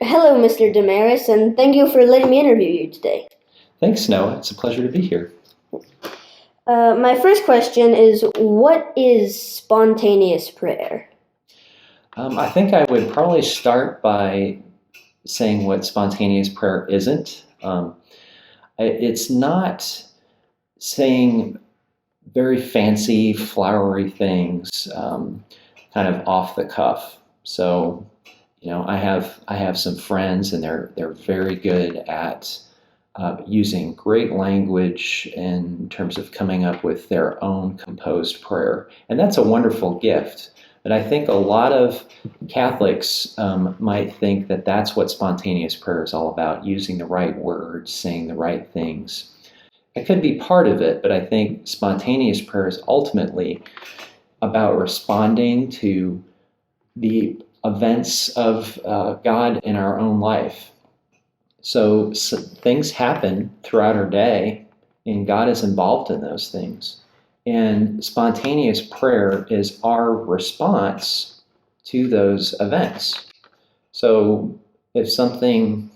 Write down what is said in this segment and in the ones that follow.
Hello, Mr. Desmarais, and thank you for letting me interview you today. Thanks, Noah. It's a pleasure to be here. My first question is, what is spontaneous prayer? I think I would probably start by saying what spontaneous prayer isn't. It's not saying very fancy, flowery things, kind of off the cuff. So, I have some friends, and they're very good at using great language in terms of coming up with their own composed prayer. And that's a wonderful gift. But I think a lot of Catholics might think that that's what spontaneous prayer is all about, using the right words, saying the right things. It could be part of it, but I think spontaneous prayer is ultimately about responding to the events of God in our own life. So things happen throughout our day, and God is involved in those things. And spontaneous prayer is our response to those events. So if something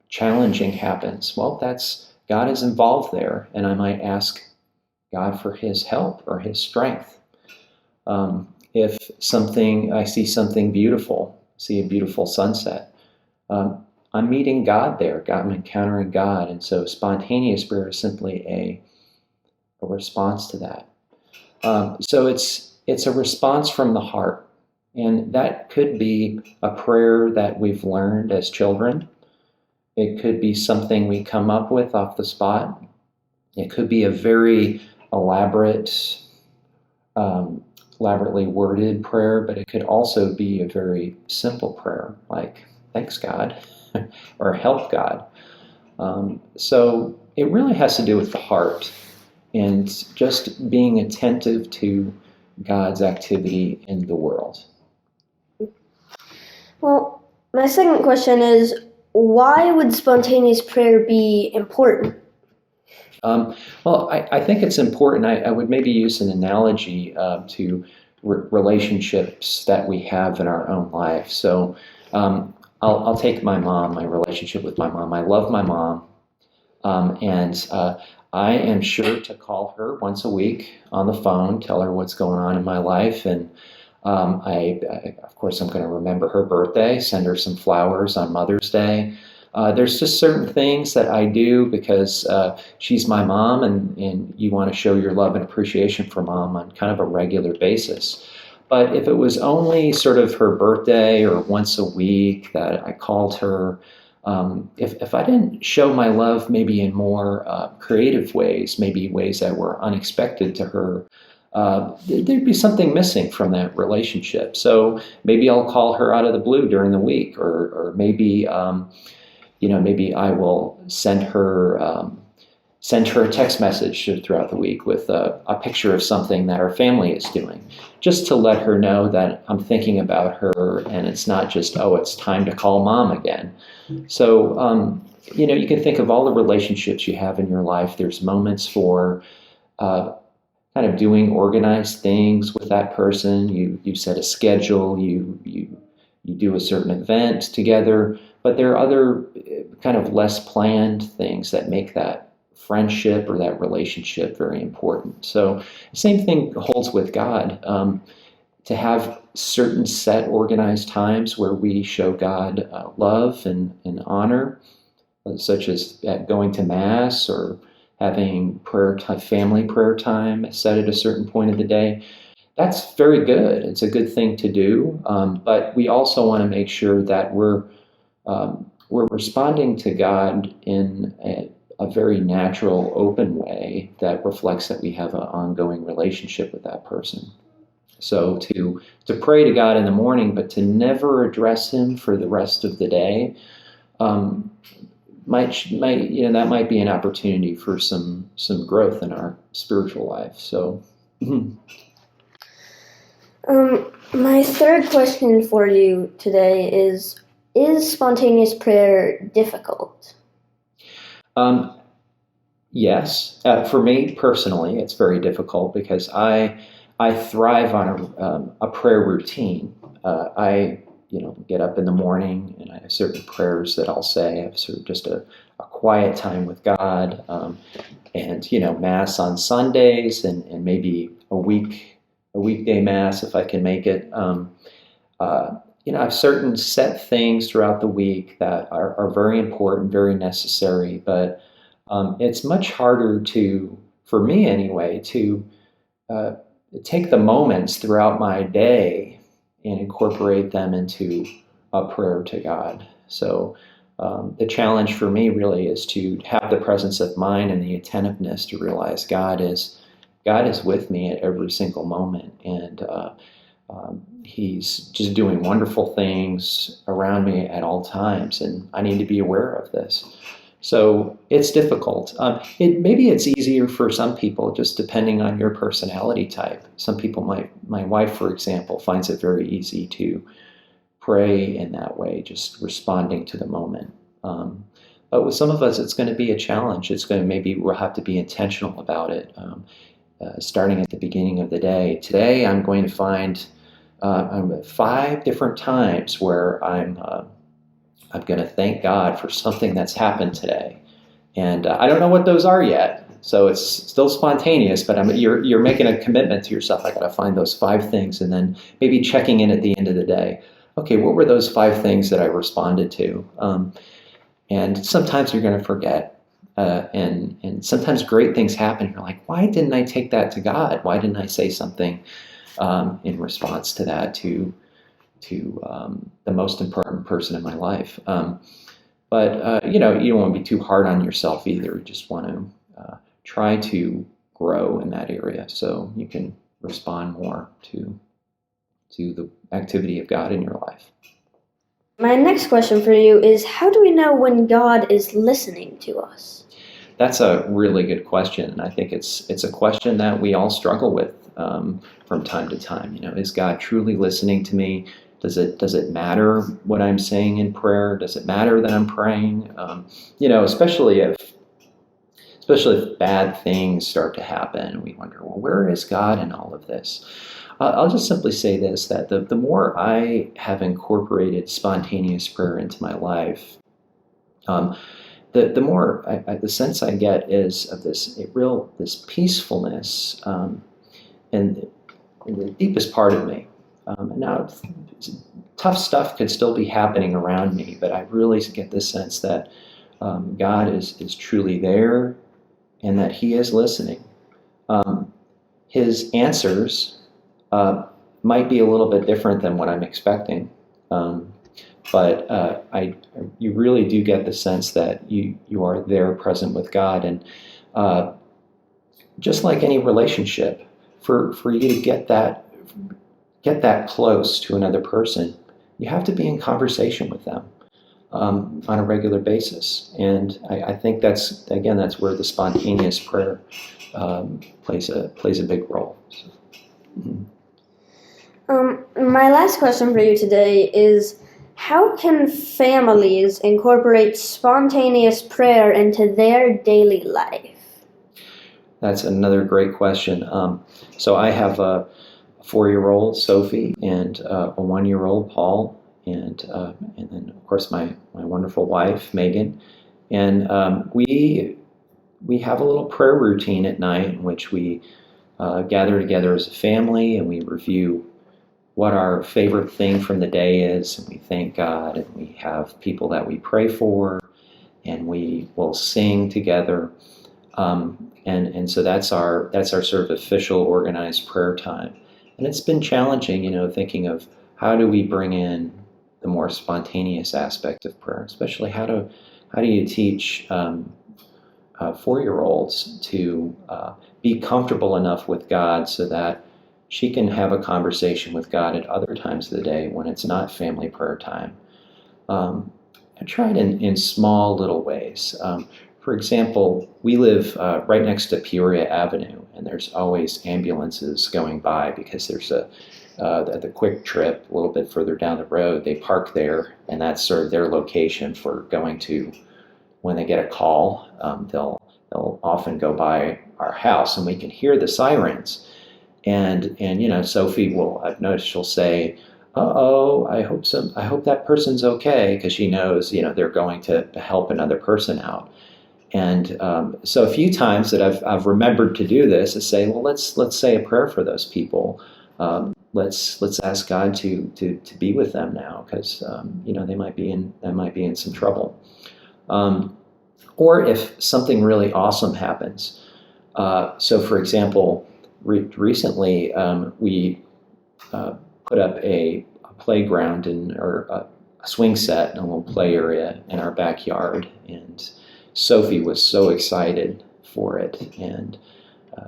challenging happens, well, that's God is involved there, and I might ask God for His help or His strength. If I see something beautiful, see a beautiful sunset, I'm meeting God there. I'm encountering God, and so spontaneous prayer is simply a response to that. So it's a response from the heart, and that could be a prayer that we've learned as children. It could be something we come up with off the spot. It could be a very elaborately worded prayer, but it could also be a very simple prayer, like "Thanks, God," or "Help, God." So it really has to do with the heart and just being attentive to God's activity in the world. Well, my second question is, why would spontaneous prayer be important? Well, I think it's important. I would maybe use an analogy to relationships that we have in our own life. So I'll take my mom, my relationship with my mom. I love my mom, and I am sure to call her once a week on the phone, tell her what's going on in my life, and of course, I'm going to remember her birthday, send her some flowers on Mother's Day. There's just certain things that I do because she's my mom, and you want to show your love and appreciation for mom on kind of a regular basis. But if it was only sort of her birthday or once a week that I called her, if I didn't show my love maybe in more creative ways, maybe ways that were unexpected to her, there'd be something missing from that relationship. So maybe I'll call her out of the blue during the week, or maybe maybe I will send her a text message throughout the week with a picture of something that our family is doing, just to let her know that I'm thinking about her, and it's not just, oh, it's time to call mom again. So you can think of all the relationships you have in your life. There's moments for kind of doing organized things with that person. You set a schedule, you do a certain event together, but there are other kind of less planned things that make that friendship or that relationship very important. So the same thing holds with God. To have certain set organized times where we show God love and honor, such as going to Mass or having family prayer time set at a certain point of the day. That's very good. It's a good thing to do, but we also want to make sure that we're responding to God in a very natural, open way that reflects that we have an ongoing relationship with that person. So to pray to God in the morning, but to never address Him for the rest of the day, that might be an opportunity for some growth in our spiritual life. So. My third question for you today is spontaneous prayer difficult? Yes. For me personally, it's very difficult because I thrive on a prayer routine. get up in the morning, and I have certain prayers that I'll say. I have just a quiet time with God, and Mass on Sundays, and maybe a weekday Mass if I can make it. I have certain set things throughout the week that are very important, very necessary, but it's much harder for me anyway, to take the moments throughout my day and incorporate them into a prayer to God. So the challenge for me really is to have the presence of mind and the attentiveness to realize God is with me at every single moment, and He's just doing wonderful things around me at all times, and I need to be aware of this. So it's difficult. Maybe it's easier for some people, just depending on your personality type. Some people my wife, for example, finds it very easy to pray in that way, just responding to the moment. But with some of us, it's going to be a challenge. We'll have to be intentional about it, starting at the beginning of the day. Today, I'm going to find 5 different times where I'm going to thank God for something that's happened today, and I don't know what those are yet. So it's still spontaneous, but you're making a commitment to yourself. I got to find those 5 things, and then maybe checking in at the end of the day. Okay, what were those 5 things that I responded to? And sometimes you're going to forget, and sometimes great things happen. You're like, why didn't I take that to God? Why didn't I say something in response to that to the most important person in my life? But you don't want to be too hard on yourself either. You just want to try to grow in that area so you can respond more to the activity of God in your life. My next question for you is, how do we know when God is listening to us? That's a really good question, and I think it's a question that we all struggle with from time to time. Is God truly listening to me? Does it matter what I'm saying in prayer? Does it matter that I'm praying? Especially if bad things start to happen, we wonder, well, where is God in all of this? I'll just simply say this, that the more I have incorporated spontaneous prayer into my life, the more the sense I get is of this peacefulness in the deepest part of me. Now, tough stuff could still be happening around me, but I really get the sense that God is truly there, and that He is listening. His answers might be a little bit different than what I'm expecting, but you really do get the sense that you are there, present with God, and just like any relationship, for you to get that close to another person, you have to be in conversation with them on a regular basis, and I think that's where the spontaneous prayer plays a big role. So, mm-hmm. My last question for you today is, how can families incorporate spontaneous prayer into their daily life? That's another great question. So I have a 4-year-old, Sophie, and a 1-year-old, Paul, and then of course my wonderful wife, Megan, and we have a little prayer routine at night in which we gather together as a family, and we review what our favorite thing from the day is, and we thank God, and we have people that we pray for, and we will sing together, and so that's our sort of official organized prayer time. And it's been challenging, thinking of how do we bring in the more spontaneous aspect of prayer, especially how do you teach 4-year-olds to be comfortable enough with God so that she can have a conversation with God at other times of the day when it's not family prayer time. I tried in small little ways. For example, we live right next to Peoria Avenue, and there's always ambulances going by because there's the Quick Trip a little bit further down the road. They park there, and that's sort of their location for going to, when they get a call, they'll often go by our house, and we can hear the sirens. And Sophie I've noticed she'll say, I hope that person's okay, because she knows, they're going to help another person out. And so a few times that I've remembered to do this is say, well, let's say a prayer for those people. Let's ask God to be with them now, because they might be in some trouble. Or if something really awesome happens. So, for example, recently we put up a playground or a swing set and a little play area in our backyard, and Sophie was so excited for it. And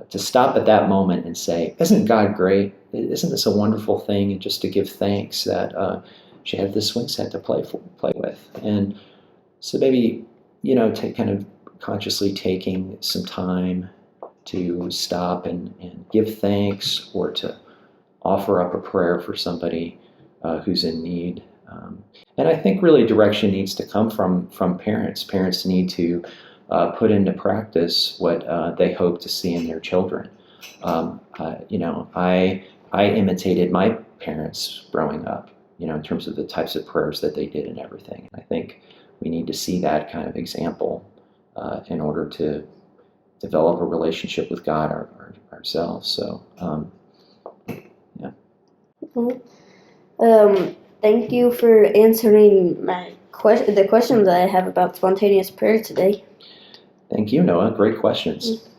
to stop at that moment and say, "Isn't God great? Isn't this a wonderful thing?" And just to give thanks that she had this swing set to play with. And so maybe kind of consciously taking some time to stop and give thanks, or to offer up a prayer for somebody who's in need. And I think really direction needs to come from parents. Parents need to put into practice what they hope to see in their children. I imitated my parents growing up, in terms of the types of prayers that they did and everything. I think we need to see that kind of example in order to develop a relationship with God ourselves. So, yeah. Thank you for answering the questions I have about spontaneous prayer today. Thank you, Noah. Great questions.